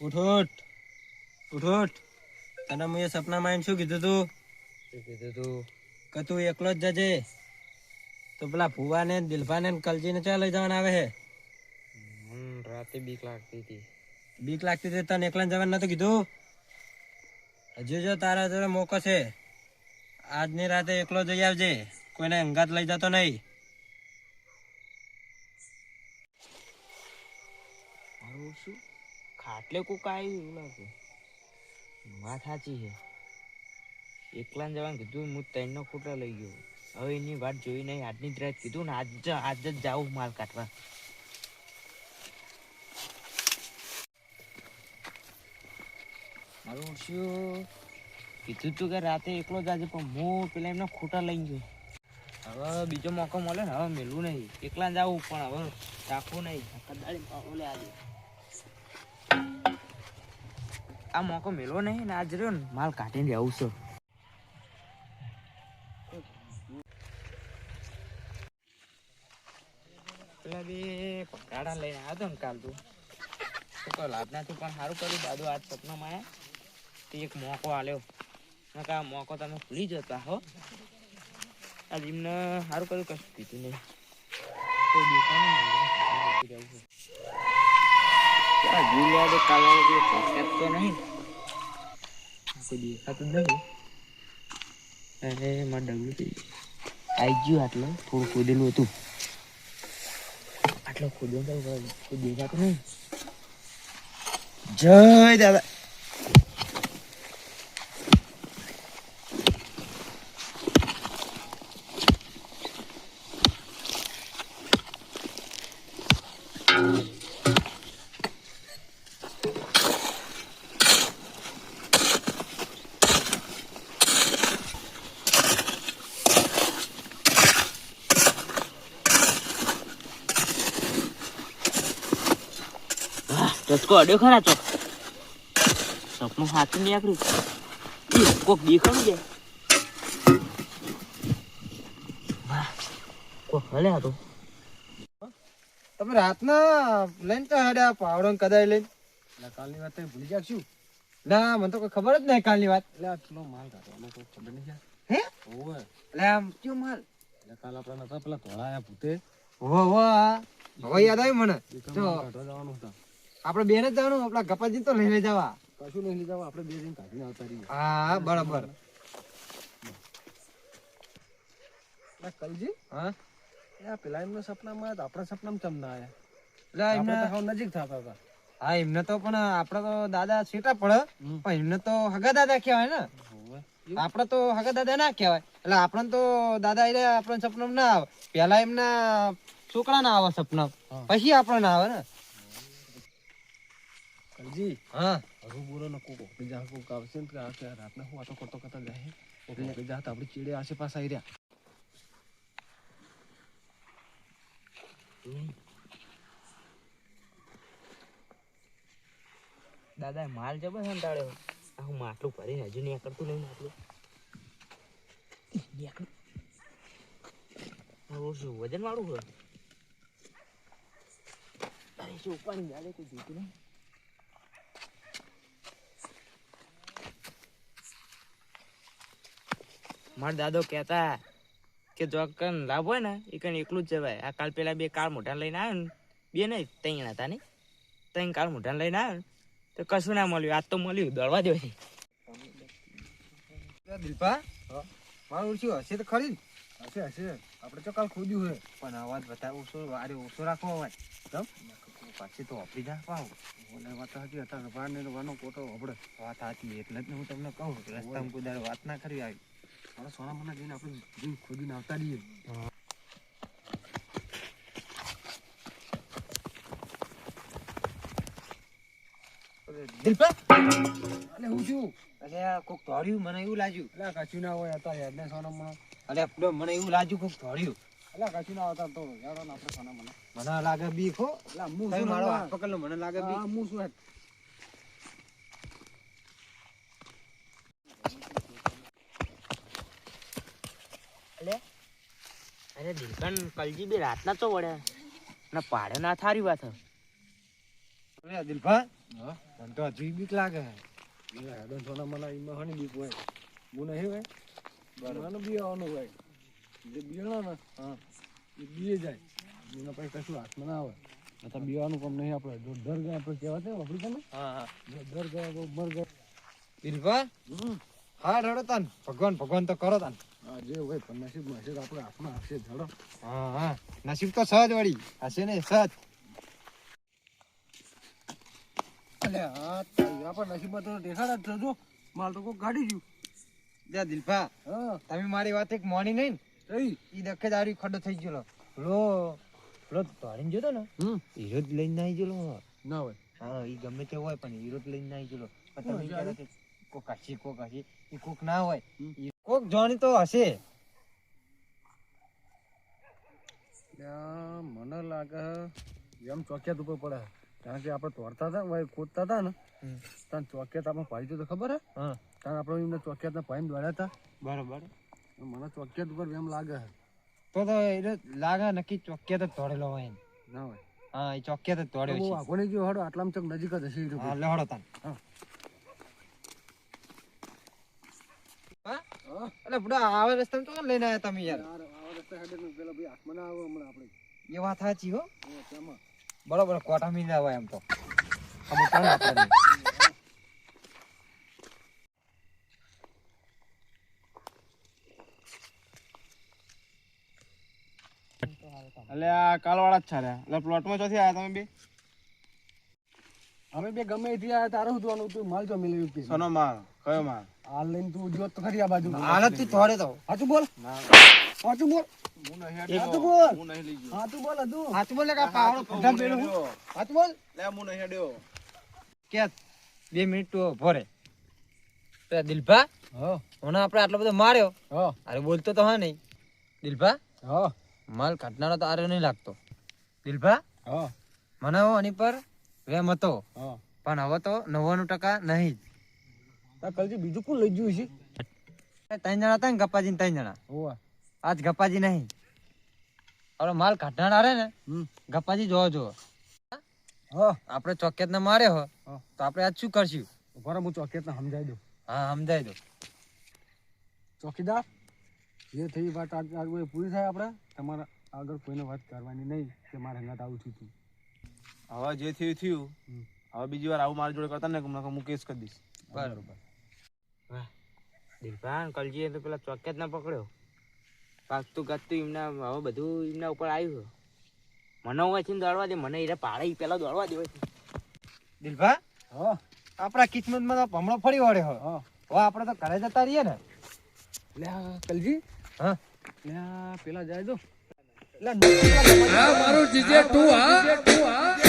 ઉઠ ઉઠ ઉઠ ઉઠ. તને મેં સપનામાં આવીને શું કીધું તું? કે તું એકલો જ જજે. તો પેલા ભુવાને દિલભાને કલજીને ચા લઈ જવાના આવે હે? રાતે બીક લાગતી હતી. બીક લાગતી હતી તને એકલા જવાનું નતું કીધું? હજુ જો તારા જોડે મોકો છે, આજની રાતે એકલો જઈ આવજે, કોઈને અંગાત લઈ જતો નહીં. મારું શું ખાટલે કોક આવ્યું એવું લાગે. વાત સાચી છે, એકલા જવાનું કીધું હું ત્રણનો ખોટા લઈ ગયો. હવે એની વાત જોઈ નહીં, આજની જ રાત કીધું ને આજ જ જાઉં માલ કાઢવા. મારું શું કીધું તું કે રાતે એકલો જ આજે, પણ હું પેલા એમને ખોટા લઈ ગયો. હવે બીજો મોકો મળે ને, હવે મેળવું નહીં, એકલા જવું પણ હવે રાખવું નહીં. કદાળી આજે આ મોકો મેળવો નહીં ને, આજ રહ્યો ને માલ કાઢીને જવું છે. પેલા બે પકાડા લઈને આવ્યો હતો ને કાલ તું તો લાભ નાથી, પણ સારું કર્યું દાદુ આજ સપનામાં આવ્યા તે એક મોકો આલ્યો. મેં કહા મોકો તમે ભૂલી જતા હો. આજ એમને સારું કર્યું, કશું કીધું નહીં. કોઈ દેખાતું નહીં. અરે મારે ડગલું થઈ આવી ગયું. આટલો થોડું ખોદેલું હતું, આટલો ખોદ્યો તો કોઈ દેખાતું નહીં. જય દાદા. ચસકો અડ્યો ખરા ચોક. સપનું સાચું નહીં આખરું કોક દેખાડું જાય. કોક હલે હતો. તમે રાતના લઈને તો હેડ્યા પાવડો કદાય લઈને? કાલની વાત ભૂલી જાશું. ના મને તો કોઈ ખબર જ નહીં કાલની વાત. એટલે આટલો માલ કાઢવાનો કોઈ ખબર નહીં. હે ઓવે એટલે આમ કયો માલ? એટલે કાલ આપણા નતા પેલા ધોળાયા ભૂતે. હવે યાદ આવ્યું મને. તો જવાનું હતા આપણે બેન જ જવાનું. આપણા ગપાજી તો લઈને જવા. કશું લઈને જવા, આપણે બે જઈને કાઢીને આવતા રહીએ. હા બરાબર. કલજી હા પેલા એમના સપનામાં આપણા સપનામાં ચમ ના આવ્યા? એટલે એમને નજીક થતા હતા. હા એમને તો પણ આપડે તો દાદા છેટા પડે, પણ એમને તો હગા દાદા કહેવાય ને. આપડે તો હગા દાદા ના કહેવાય. એટલે આપણે તો દાદા એટલે આપણા સપનામાં ના આવે. પેલા એમના છોકરા ના આવે સપના, પછી આપણે ના આવે ને. કલજી હા હજુ બોલો ને કોક બીજા કોક આવશે ને કે રાતના હું વાતો કરતો કરતા જાય એટલે બીજા તો આપડી ચીડે આસે પાસ આવી રહ્યા. દાદા માલ જબર સંતાડ્યો. હું માટલું ભરી હજુ નહીં કરતું નહીં. માટલું શું વજન વાળું હોય? અરે શું ઉપાડી જાય કોઈ જોતું નહીં. મારા દાદો કહેતા કે જો કન લાભ હોય ને એ કન એકલું જ જવાય. આ કાલ પેલા બે કાળ મોઢા લઈને આવ્યો ને, બે નહીં ત્રણ હતા ને, ત્રણ કાળ મોઢા લઈને આવ્યો ને તો કશું ના મળ્યું. આજ તો મળ્યું, દળવા દો. દિલપા મારું શું હશે તો ખરી? હશે હશે. આપણે તો કાલ ખોદ્યું હોય, પણ અવાજ બતાવે ઓછો, વારે ઓછો રાખવો અવાજ. પાછી તો વાપરી જા પાવ. વાત સાચી હતા રવાનો કોટો આપણે વાત સાચી. એટલે જ હું તમને કહું રસ્તામાં કોઈ દાડે વાત ના કરી આવી. હવે સોના મને જઈને આપણે જીવ ખોદીને આવતા રહીએ. દિલપા અલે હું છું? અલે કોક ધોળ્યું મને એવું લાગ્યું. એટલે કશું ના હોય હતા યાદ ને સોના મને. અલે મને એવું લાગ્યું કોક ધોળ્યું. એટલે કશું ના હોતા તો યાર આપણે સોના મને લાગે બીક હો. એટલે હું શું મારો હાથ પકડ લો, મને લાગે બીક. હું શું અરે દિલકન કલજી બે રાતના તો વળ્યા ને પાડે ના થારી વાત. દિલભા મને તો હજુ બીક લાગે મને હેડો સોના મને એમાં હણી બીક હોય હું નહીં હોય બરાબર બી આવવાનું હોય જે બીણો ને હા એ બીએ જાય એના પછી કશું હાથમાં ના આવે અથવા બીવાનું કામ નહીં આપણે જો ડર ગયા આપણે કહેવાય ને આપણી તમે હા જો ડર ગયા તો મર ગયા દિલભા હા રડો તાન ભગવાન ભગવાન તો કરો તાન હા જે હોય પણ નસીબમાં હશે તો આપણે હાથમાં હશે ઝડો હા હા નસીબ તો સહજ વળી હશે ને સહજ અલે હા તારી આપણા નસીબમાં તો દેખાડા જ છે જો માલ તો કોઈ ગાડી ગયું ત્યાં દિલભા હા તમે મારી વાત એક મોની નહીં કઈ ઈ દખે દારી ખડો થઈ ગયો લો લો તારીને જોતો ને હીરો જ લઈને આવી ગયો ના હોય હા ઈ ગમે તે હોય પણ હીરો જ લઈને આવી ગયો પણ તમે કહેતા કે કોક હસી ઈ કોક ના હોય ઈ કોક જાણી તો હશે ત્યાં મને લાગે એમ ચોકિયાત ઉપર પડે કારણ કે આપણે તોડતા હતા ને ખોદતા હતા ને ત્યાં ચોકિયાત આપણે પાડી તો ખબર હે હા ત્યાં આપણે એમને ચોકિયાતના પાઈને દોડ્યા હતા બરોબર મને ચોકિયાત ઉપર એમ લાગે છે તો હીરો લાગે નક્કી ચોકિયાત જ તોડેલો હોય એને. ના હોય હા એ ચોકિયાત જ તોડ્યો છે આખો નહીં ગયો હડો આટલામાં ચોક નજીક જ હશે એ હા લહડો તાન હા. હા એટલે બુડા આવે રસ્તામાં તો લઈને આવ્યા તમે યાર આવા રસ્તા હેડે ને પેલા ભાઈ હાથમાં ના આવે હમણાં આપણે એ વાત સાચી હો તેમાં બરોબર કોટા મી ના હોય એમ તો ખબર પડે આપણને. એટલે આ કાલવાળા જ છાર્યા એટલે પ્લોટમાં ચોથી આવ્યા તમે બે અમે બે ગમે એથી આવ્યા તારું જોવાનું તું માલ જો મિલ્યું કે સોનો માલ કયો માલ હાલ લઈને તું જોત તો ખરી આ બાજુ હાલત થી તોડે તો હાચું બોલ હાચું બોલ હું નહીં હાચું બોલ હું નહીં લઈ ગયો હાચું બોલ હજુ હાથ બોલે કે પાવડો ફોટા પેલું હાથ બોલ લે હું નહીં હેડ્યો કે 2 મિનિટ તો ભરે તો દિલભા હા મને આપણે આટલો બધો માર્યો હા અરે બોલતો તો હા નહીં દિલભા હા માલ કાઢનારો તો આરે નહીં લાગતો દિલભા હા મને હો આની પર વેમ હતો હા પણ હવે તો 99% નહીં તા કલજી બીજું કોણ લઈ ગયું છે જ 3 જણા હતા ને ગપ્પાજી 3 જણા હોવા આજ ગપ્પાજી નહીં હવે માલ કાઢનાર આરે ને હમ ગપ્પાજી જોવો જો હા આપણે ચોકેત ને માર્યો હો હા. તો આપણે આજ શું કરશું બરાબર હું ચોકીદારને સમજાવી દઉં હા સમજાઈ દો ચોકીદાર જે થઈ વાત આજ પૂરી થાય આપણે તમારે આગળ કોઈને વાત કરવાની નહીં કે મારે હંગાત આવું થયું હતું હવે જે થયું થયું હવે બીજી વાર આવું મારી જોડે કરતા ને હું કેસ કરી દઈશ બરોબર દિલભા કલજીએ તો પેલા ચોક્યાત ના પકડ્યો પાકતું ગાતું એમના હવે બધું એમના ઉપર આવ્યું મને હોય છે ને દોડવા દે મને એને પાડે ઈ પેલા દોડવા દે હોય છે. દિલભા હા આપણા કિસ્મતમાં તો ભમણો ફરી વળ્યો હો હા હવે આપણે તો ઘરે જતા રહીએ ને લે આ કલજી હા લે આ પેલા જાય દો એટલે મારું જીજે તું હા